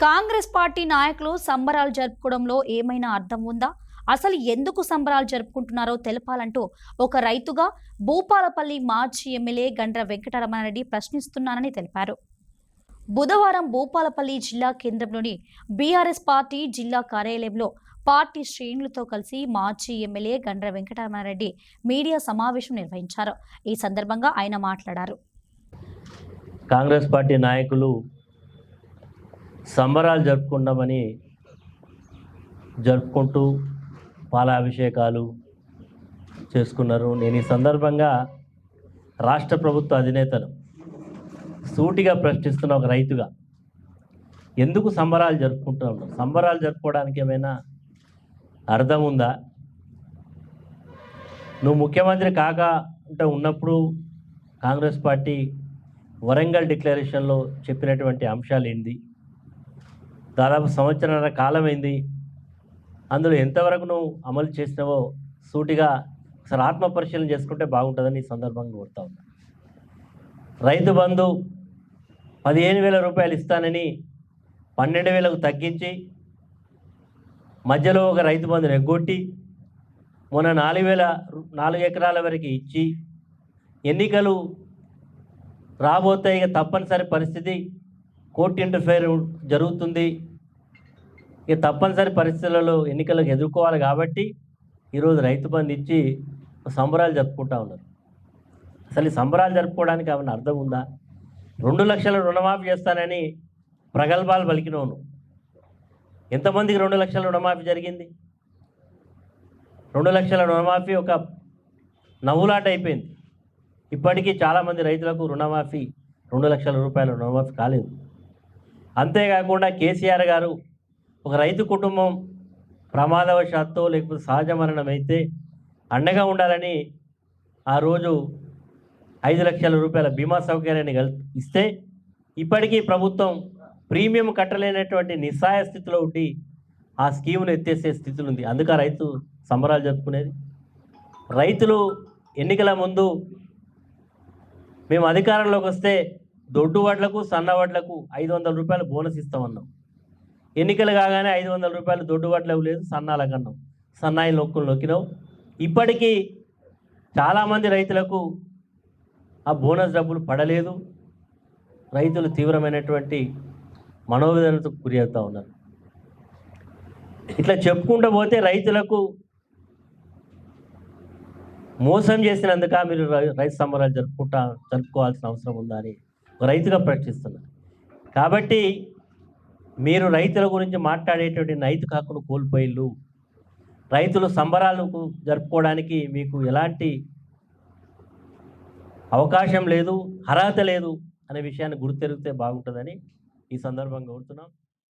Congress party నాయకులు సంబరాలు జరుపుకోవడంలో ఏమైనా అర్థం ఉందా? అసలు ఎందుకు సంబరాలు జరుపుకుంటున్నారో తెలపాలంటూ ఒక రైతుగా భూపాలపల్లి మాజీ ఎమ్మెల్యే గండ్ర వెంకటరమణారెడ్డి ప్రశ్నిస్తున్నానని తెలిపారు. బుధవారం భూపాలపల్లి జిల్లా కేంద్రంలోని బీఆర్ఎస్ పార్టీ జిల్లా కార్యాలయంలో పార్టీ శ్రేణులతో కలిసి మాజీ ఎమ్మెల్యే గండ్ర వెంకటరమణారెడ్డి మీడియా సమావేశం నిర్వహించారు. ఈ సందర్భంగా ఆయన మాట్లాడారు. కాంగ్రెస్ పార్టీ నాయకులు సంబరాలు జరుపుకుంటూ పాలాభిషేకాలు చేసుకున్నారు. నేను ఈ సందర్భంగా రాష్ట్ర ప్రభుత్వ అధినేతను సూటిగా ప్రశ్నిస్తున్న ఒక రైతుగా, ఎందుకు సంబరాలు జరుపుకుంటూ ఉన్నారు? సంబరాలు జరుపుకోవడానికి ఏమైనా అర్థం ఉందా? నువ్వు ముఖ్యమంత్రి కాక అంటే ఉన్నప్పుడు కాంగ్రెస్ పార్టీ వరంగల్ డిక్లరేషన్లో చెప్పినటువంటి అంశాలు ఏంది? దాదాపు సంవత్సరాల కాలమైంది. అందులో ఎంతవరకు నువ్వు అమలు చేసినావో సూటిగా ఒకసారి ఆత్మపరిశీలన చేసుకుంటే బాగుంటుందని ఈ సందర్భంగా కోరుతా ఉన్నా. రైతు బంధు 15,000 రూపాయలు ఇస్తానని 12,000కు తగ్గించి మధ్యలో ఒక రైతు బంధుని ఎగ్గొట్టి మొన్న 4 ఎకరాల వరకు ఇచ్చి ఎన్నికలు రాబోతే ఇక తప్పనిసరి పరిస్థితి, కోర్టు ఇంటర్ఫేర్ జరుగుతుంది, ఇక తప్పనిసరి పరిస్థితులలో ఎన్నికలకు ఎదుర్కోవాలి కాబట్టి ఈరోజు రైతు బంధు ఇచ్చి సంబరాలు జరుపుకుంటా ఉన్నారు. అసలు ఈ సంబరాలు జరుపుకోవడానికి ఏమైనా అర్థం ఉందా? 2 లక్షల రుణమాఫీ చేస్తానని ప్రగల్భాలు పలికినవును. ఎంతమందికి 2 లక్షల రుణమాఫీ జరిగింది? 2 లక్షల రుణమాఫీ ఒక నవ్వులాట అయిపోయింది. ఇప్పటికీ చాలామంది రైతులకు రుణమాఫీ 2 లక్షల రూపాయల రుణమాఫీ కాలేదు. అంతేకాకుండా కేసీఆర్ గారు ఒక రైతు కుటుంబం ప్రమాదవశాత్తు లేకపోతే సహజ మరణం అయితే అండగా ఉండాలని ఆ రోజు 5 లక్షల రూపాయల బీమా సౌకర్యాన్ని ఇస్తే ఇప్పటికీ ప్రభుత్వం ప్రీమియం కట్టలేనటువంటి నిస్సాయ స్థితిలో ఉండి ఆ స్కీమును ఎత్తేసే స్థితిలో ఉంది. అందుకే రైతు సంబరాలు జరుపుకునేది. రైతులు ఎన్నికల ముందు మేము అధికారంలోకి వస్తే దొడ్డు వడ్లకు సన్న వడ్లకు 500 రూపాయలు బోనస్ ఇస్తామన్నాం. ఎన్నికలు కాగానే 500 రూపాయలు దొడ్డు వడ్లకు లేదు, సన్నాలకు అన్నాం. సన్నాయి నొక్కులు నొక్కినావు. ఇప్పటికీ చాలామంది రైతులకు ఆ బోనస్ డబ్బులు పడలేదు. రైతులు తీవ్రమైనటువంటి మనోవేదనకు గురి అవుతూ ఉన్నారు. ఇట్లా చెప్పుకుంటూ పోతే రైతులకు మోసం చేసినందుక మీరు రైతు సంబరాలు జరుపుకోవాల్సిన అవసరం ఉందా అని రైతుగా ప్రశ్నిస్తున్నారు. కాబట్టి మీరు రైతుల గురించి మాట్లాడేటువంటి నైతిక హక్కును కోల్పోయిళ్ళు. రైతులు సంబరాలకు జరుపుకోవడానికి మీకు ఎలాంటి అవకాశం లేదు, అర్హత లేదు అనే విషయాన్ని గుర్తెరిగితే బాగుంటుందని ఈ సందర్భంగా కోరుతున్నాం.